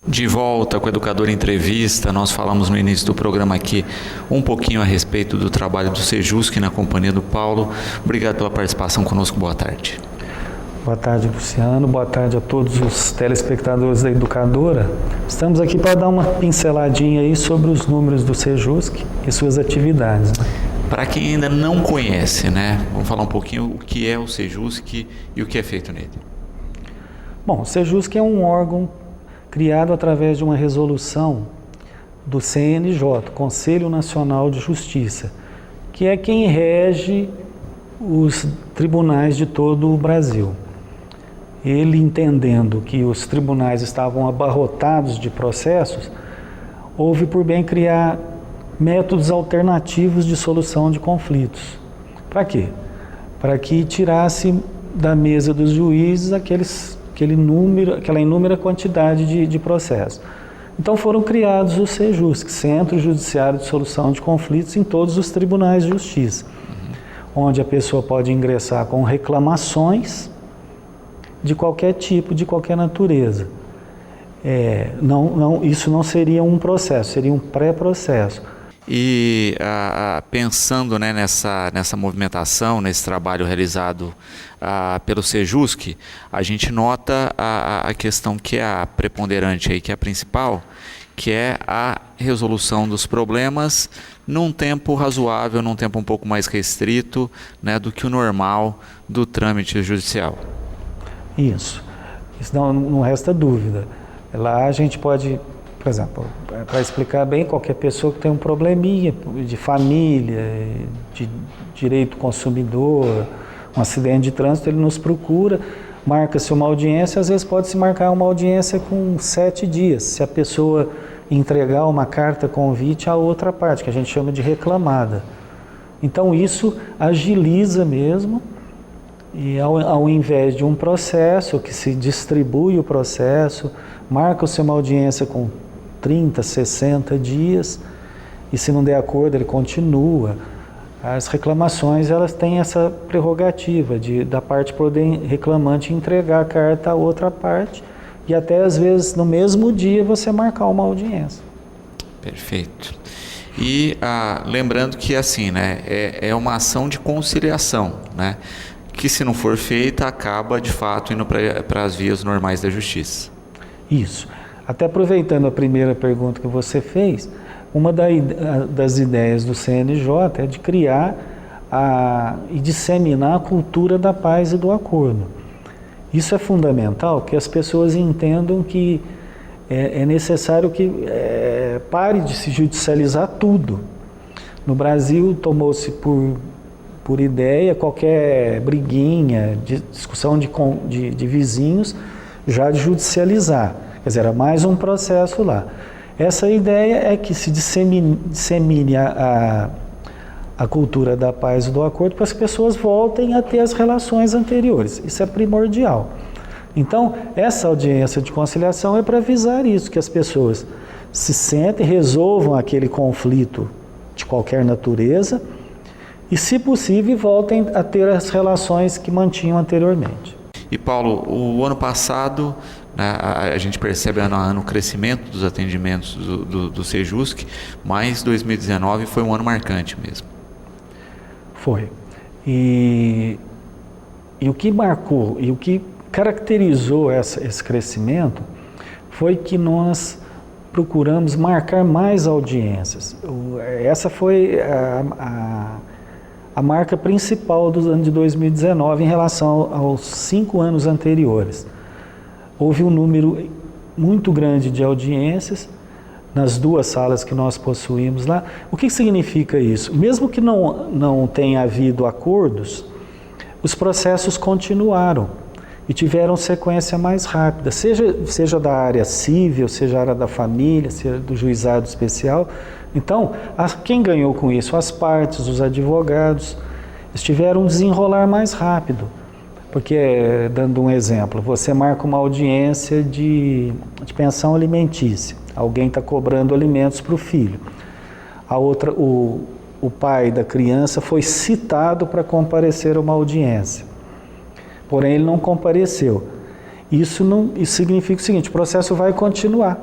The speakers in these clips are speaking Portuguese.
De volta com o Educador Entrevista, nós falamos no início do programa aqui um pouquinho a respeito do trabalho do Sejusc na companhia do Paulo. Obrigado pela participação conosco, boa tarde. Boa tarde, Luciano, boa tarde a todos os telespectadores da Educadora. Estamos aqui para dar uma pinceladinha aí sobre os números do Sejusc e suas atividades. Para quem ainda não conhece, vamos falar um pouquinho o que é o Sejusc e o que é feito nele. Bom, o Sejusc é um órgão criado através de uma resolução do CNJ, Conselho Nacional de Justiça, que é quem rege os tribunais de todo o Brasil. Ele, entendendo que os tribunais estavam abarrotados de processos, houve por bem criar métodos alternativos de solução de conflitos. Para quê? Para que tirasse da mesa dos juízes aquela inúmera quantidade de processos. Então foram criados os Sejusc, Centro Judiciário de Solução de Conflitos, em todos os tribunais de justiça, onde a pessoa pode ingressar com reclamações de qualquer tipo, de qualquer natureza. Isso não seria um processo, seria um pré-processo. E pensando nessa movimentação, nesse trabalho realizado pelo Sejusc, a gente nota a questão que é a preponderante aí, que é a principal, que é a resolução dos problemas num tempo razoável, num tempo um pouco mais restrito, do que o normal do trâmite judicial. Isso não resta dúvida. Lá a gente pode, por exemplo, para explicar bem, qualquer pessoa que tem um probleminha de família, de direito consumidor, um acidente de trânsito, ele nos procura, marca-se uma audiência, às vezes pode-se marcar uma audiência com 7 dias, se a pessoa entregar uma carta convite à outra parte, que a gente chama de reclamada. Então isso agiliza mesmo, e ao invés de um processo que se distribui o processo, marca-se uma audiência com 30, 60 dias, e se não der acordo ele continua. As reclamações, elas têm essa prerrogativa da parte reclamante entregar a carta à outra parte, e até às vezes no mesmo dia você marcar uma audiência. Perfeito. E lembrando que assim, é uma ação de conciliação, que se não for feita acaba de fato indo para as vias normais da justiça. Isso. Até aproveitando a primeira pergunta que você fez, uma das ideias do CNJ é de criar e disseminar a cultura da paz e do acordo. Isso é fundamental, que as pessoas entendam que é necessário que pare de se judicializar tudo. No Brasil, tomou-se por ideia qualquer briguinha, discussão de vizinhos, já de judicializar. Quer dizer, era mais um processo lá. Essa ideia é que se dissemine a cultura da paz e do acordo para que as pessoas voltem a ter as relações anteriores. Isso é primordial. Então, essa audiência de conciliação é para avisar isso, que as pessoas se sentem, resolvam aquele conflito de qualquer natureza e, se possível, voltem a ter as relações que mantinham anteriormente. E Paulo, o ano passado, a gente percebe ano a ano o crescimento dos atendimentos do Sejusc, mas 2019 foi um ano marcante mesmo. Foi. E o que marcou, e o que caracterizou esse crescimento foi que nós procuramos marcar mais audiências. Essa foi a marca principal do ano de 2019 em relação aos 5 anos anteriores. Houve um número muito grande de audiências nas 2 salas que nós possuímos lá. O que significa isso? Mesmo que não tenha havido acordos, os processos continuaram e tiveram sequência mais rápida, seja da área civil, seja da área da família, seja do juizado especial. Então, quem ganhou com isso? As partes, os advogados, eles tiveram um desenrolar mais rápido. Porque, dando um exemplo, você marca uma audiência de pensão alimentícia. Alguém está cobrando alimentos para o filho. O pai da criança foi citado para comparecer a uma audiência. Porém, ele não compareceu. Isso significa o seguinte: o processo vai continuar.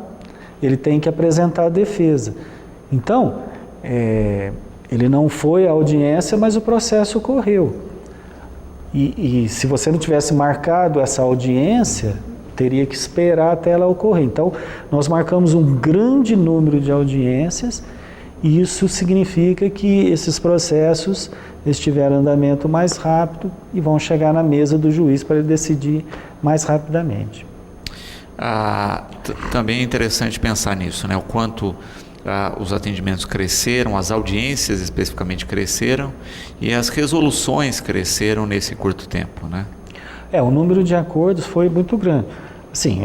ele tem que apresentar a defesa. Então, ele não foi à audiência, mas o processo ocorreu. E se você não tivesse marcado essa audiência, teria que esperar até ela ocorrer. Então, nós marcamos um grande número de audiências, e isso significa que esses processos tiveram andamento mais rápido e vão chegar na mesa do juiz para ele decidir mais rapidamente. Também é interessante pensar nisso, né? O quanto os atendimentos cresceram, as audiências especificamente cresceram e as resoluções cresceram nesse curto tempo, né? O número de acordos foi muito grande. Assim,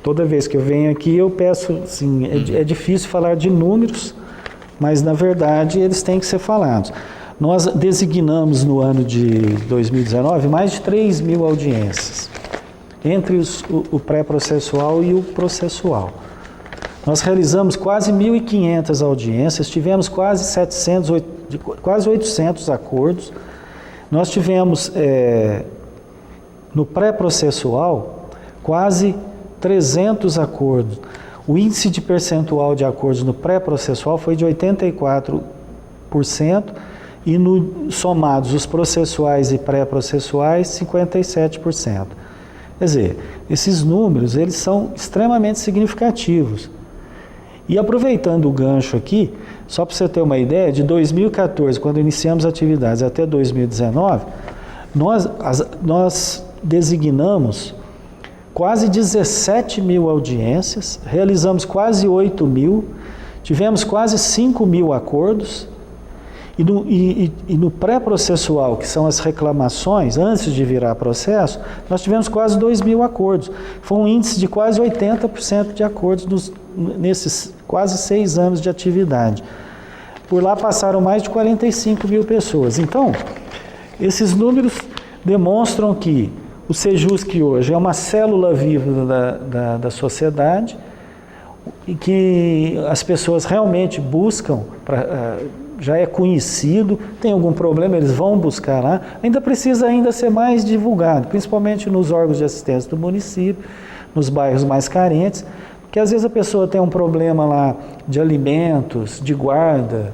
toda vez que eu venho aqui eu peço, assim, é difícil falar de números, mas na verdade eles têm que ser falados. Nós designamos no ano de 2019 mais de 3.000 audiências, entre o pré-processual e o processual. Nós realizamos quase 1.500 audiências, tivemos quase 800 acordos. Nós tivemos, no pré-processual, quase 300 acordos. O índice de percentual de acordos no pré-processual foi de 84%, e somados os processuais e pré-processuais, 57%. Quer dizer, esses números eles são extremamente significativos. E aproveitando o gancho aqui, só para você ter uma ideia, de 2014, quando iniciamos atividades, até 2019, nós designamos quase 17.000 audiências, realizamos quase 8.000, tivemos quase 5.000 acordos, e no pré-processual, que são as reclamações, antes de virar processo, nós tivemos quase 2.000 acordos. Foi um índice de quase 80% de acordos nesses quase 6 anos de atividade. Por lá passaram mais de 45.000 pessoas. Então, esses números demonstram que o Sejusc hoje é uma célula viva da sociedade e que as pessoas realmente buscam, já é conhecido, tem algum problema, eles vão buscar lá, ainda precisa ser mais divulgado, principalmente nos órgãos de assistência do município, nos bairros mais carentes, porque às vezes a pessoa tem um problema lá de alimentos, de guarda,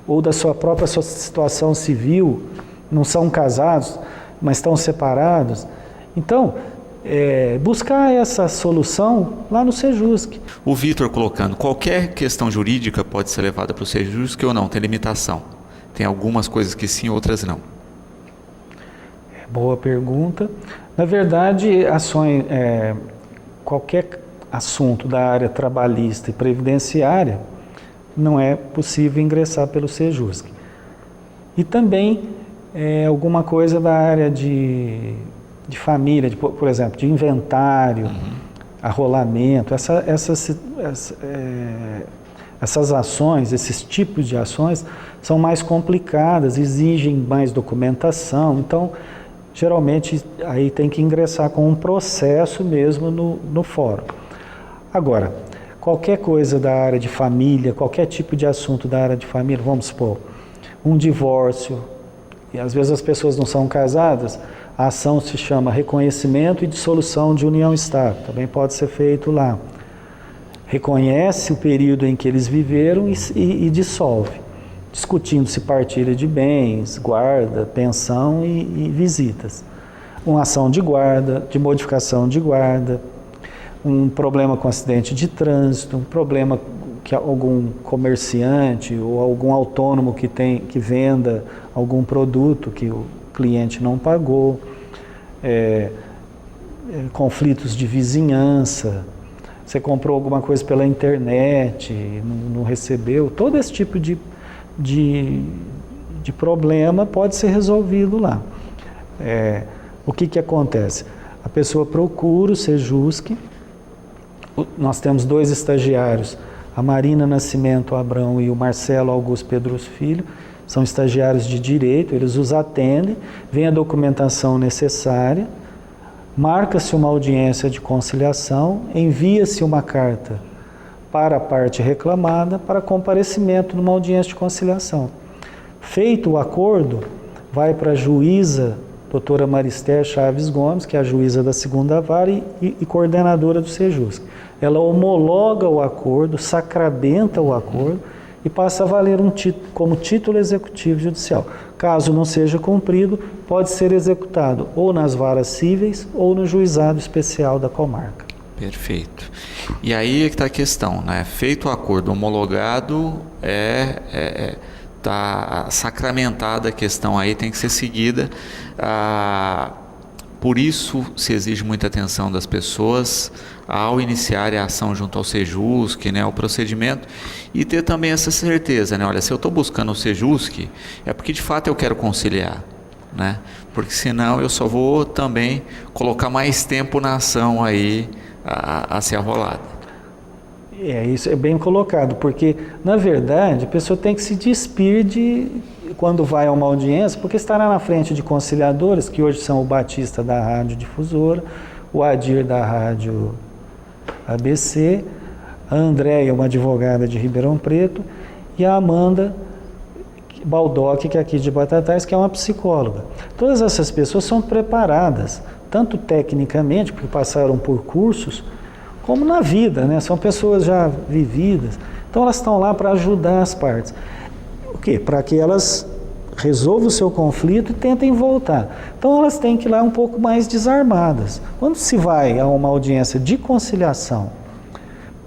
ou da sua própria situação civil, não são casados, mas estão separados. Então, buscar essa solução lá no Sejusc. O Vitor colocando, qualquer questão jurídica pode ser levada para o Sejusc ou não? Tem limitação? Tem algumas coisas que sim, outras não. Boa pergunta. Na verdade, qualquer assunto da área trabalhista e previdenciária não é possível ingressar pelo Sejusc. E também alguma coisa da área de família, por exemplo, de inventário, arrolamento, essas ações, esses tipos de ações são mais complicadas, exigem mais documentação, então geralmente aí tem que ingressar com um processo mesmo no fórum. Agora, qualquer coisa da área de família, qualquer tipo de assunto da área de família, vamos supor, um divórcio, e às vezes as pessoas não são casadas, a ação se chama reconhecimento e dissolução de união estável, também pode ser feito lá. Reconhece o período em que eles viveram e dissolve, discutindo se partilha de bens, guarda, pensão e visitas. Uma ação de guarda, de modificação de guarda, um problema com acidente de trânsito, um problema que algum comerciante ou algum autônomo que venda algum produto que o cliente não pagou, conflitos de vizinhança, você comprou alguma coisa pela internet, não recebeu, todo esse tipo de problema pode ser resolvido lá. O que acontece? A pessoa procura o Sejusc, nós temos 2 estagiários, a Marina Nascimento Abrão e o Marcelo Augusto Pedros Filho, são estagiários de direito, eles os atendem, vem a documentação necessária, marca-se uma audiência de conciliação, envia-se uma carta para a parte reclamada para comparecimento numa audiência de conciliação. Feito o acordo, vai para a juíza doutora Maristé Chaves Gomes, que é a juíza da 2ª Vara e coordenadora do Sejusc. ela homologa o acordo, sacramenta o acordo e passa a valer como título executivo judicial. Caso não seja cumprido, pode ser executado ou nas varas cíveis ou no juizado especial da comarca. Perfeito. E aí é que está a questão, né? Feito o acordo homologado, está sacramentada a questão aí, tem que ser seguida. Por isso se exige muita atenção das pessoas ao iniciar a ação junto ao Sejusc, né, o procedimento, e ter também essa certeza, né? Olha, se eu estou buscando o Sejusc, é porque de fato eu quero conciliar, né? Porque senão eu só vou também colocar mais tempo na ação aí a ser arrolada. Isso é bem colocado, porque na verdade a pessoa tem que se despir quando vai a uma audiência, porque estará na frente de conciliadores, que hoje são o Batista da Rádio Difusora, o Adir da Rádio ABC, a Andréia, uma advogada de Ribeirão Preto, e a Amanda Baldock, que é aqui de Batatais, que é uma psicóloga. Todas essas pessoas são preparadas, tanto tecnicamente, porque passaram por cursos, como na vida, né? São pessoas já vividas. Então elas estão lá para ajudar as partes. O quê? Para que elas resolvam o seu conflito e tentem voltar. Então elas têm que ir lá um pouco mais desarmadas. Quando se vai a uma audiência de conciliação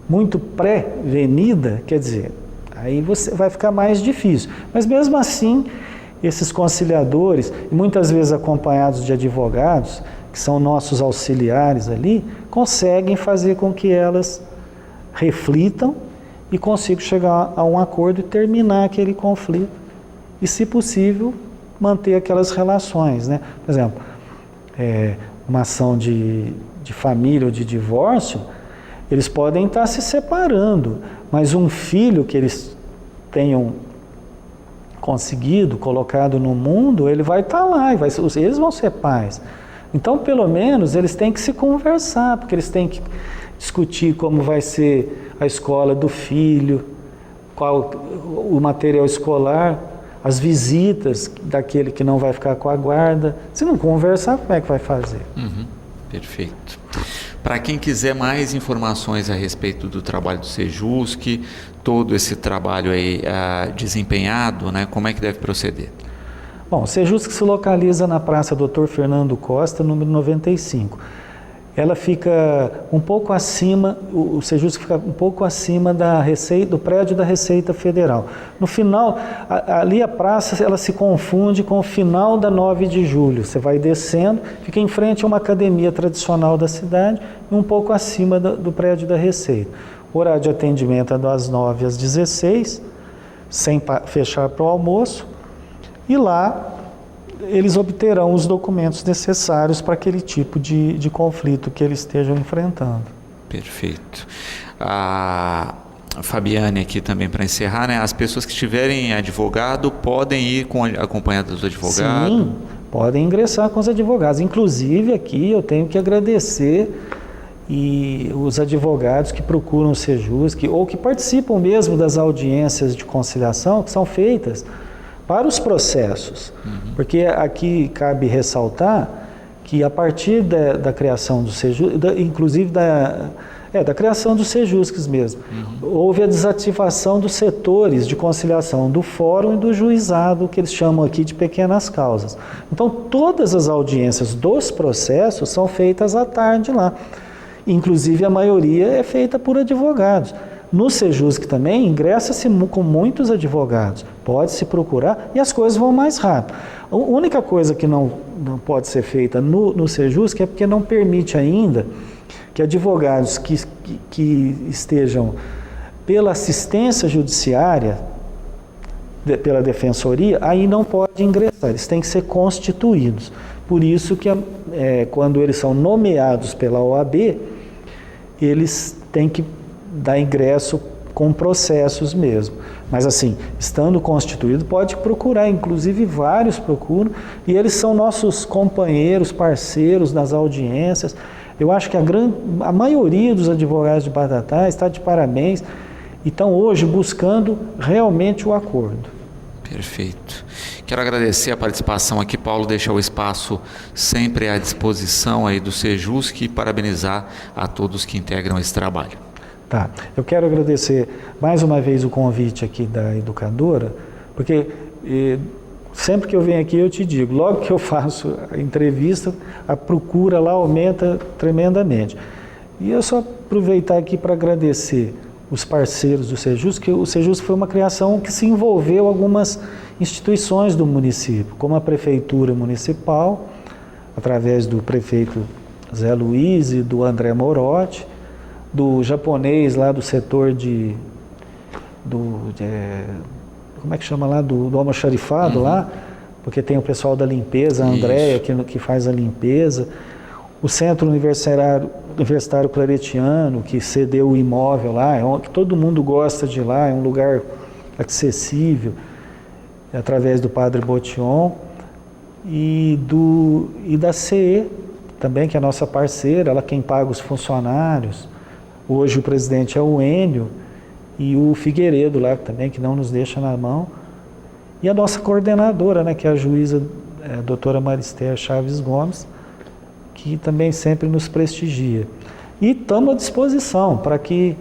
muito pré-venida, quer dizer, aí você vai ficar mais difícil. Mas mesmo assim, esses conciliadores, muitas vezes acompanhados de advogados, que são nossos auxiliares ali, conseguem fazer com que elas reflitam e consigam chegar a um acordo e terminar aquele conflito. E, se possível, manter aquelas relações, né? Por exemplo, uma ação de família ou de divórcio, eles podem estar se separando, mas um filho que eles tenham conseguido, colocado no mundo, ele vai estar lá, eles vão ser pais. Então, pelo menos, eles têm que se conversar, porque eles têm que discutir como vai ser a escola do filho, qual o material escolar, as visitas daquele que não vai ficar com a guarda. Se não conversar, como é que vai fazer? Perfeito. Para quem quiser mais informações a respeito do trabalho do Sejusc, todo esse trabalho aí desempenhado, né, como é que deve proceder? Bom, o Sejusc se localiza na Praça Dr. Fernando Costa, número 95. Ela fica um pouco acima, o Sejusc fica um pouco acima do prédio da Receita Federal. No final, ali a praça, ela se confunde com o final da 9 de julho. Você vai descendo, fica em frente a uma academia tradicional da cidade, e um pouco acima do prédio da Receita. O horário de atendimento é das 9 às 16, sem fechar para o almoço, e lá eles obterão os documentos necessários para aquele tipo de conflito que eles estejam enfrentando. Perfeito. A Fabiane aqui também para encerrar, né? As pessoas que tiverem advogado podem ir acompanhadas do advogado? Sim, podem ingressar com os advogados. Inclusive aqui eu tenho que agradecer os advogados que procuram o Sejusc ou que participam mesmo das audiências de conciliação que são feitas para os processos, porque aqui cabe ressaltar que a partir da criação do Sejusc, inclusive da criação dos Sejuscs mesmo, houve a desativação dos setores de conciliação do fórum e do juizado, que eles chamam aqui de pequenas causas. Então todas as audiências dos processos são feitas à tarde lá, inclusive a maioria é feita por advogados. No Sejusc também ingressa-se com muitos advogados, pode-se procurar e as coisas vão mais rápido. A única coisa que não pode ser feita no Sejusc é porque não permite ainda que advogados que estejam pela assistência judiciária, pela defensoria, aí não pode ingressar, eles têm que ser constituídos. Por isso que quando eles são nomeados pela OAB, eles têm que dar ingresso com processos mesmo. Mas assim, estando constituído, pode procurar, inclusive vários procuram, e eles são nossos companheiros, parceiros nas audiências. Eu acho que a maioria dos advogados de Batatais está de parabéns e estão hoje buscando realmente o acordo. Perfeito. Quero agradecer a participação aqui, Paulo, deixar o espaço sempre à disposição aí do Sejusc e parabenizar a todos que integram esse trabalho. Tá. Eu quero agradecer mais uma vez o convite aqui da educadora, porque sempre que eu venho aqui eu te digo, logo que eu faço a entrevista, a procura lá aumenta tremendamente. E eu só aproveitar aqui para agradecer os parceiros do Sejusc, que o Sejusc foi uma criação que se envolveu algumas instituições do município, como a Prefeitura Municipal, através do prefeito Zé Luiz e do André Morotti, do japonês lá do setor como é que chama lá, do almoxarifado lá, porque tem o pessoal da limpeza, a Andréia, que faz a limpeza, o Centro Universitário Claretiano, que cedeu o imóvel lá, que todo mundo gosta de ir lá, é um lugar acessível, através do Padre Botion, e da CE também, que é a nossa parceira, ela quem paga os funcionários. Hoje o presidente é o Enio, e o Figueiredo lá também, que não nos deixa na mão. E a nossa coordenadora, né, que é a juíza a doutora Marister Chaves Gomes, que também sempre nos prestigia. E estamos à disposição para que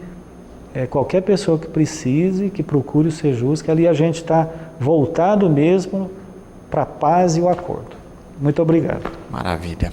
qualquer pessoa que precise, que procure o Sejusc, ali a gente está voltado mesmo para a paz e o acordo. Muito obrigado. Maravilha.